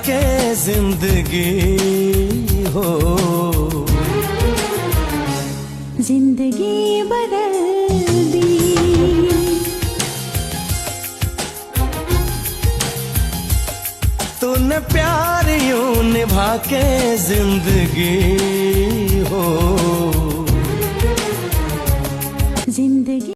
के जिंदगी हो, जिंदगी बदल दी। तूने प्यार यूं निभा के जिंदगी हो, जिंदगी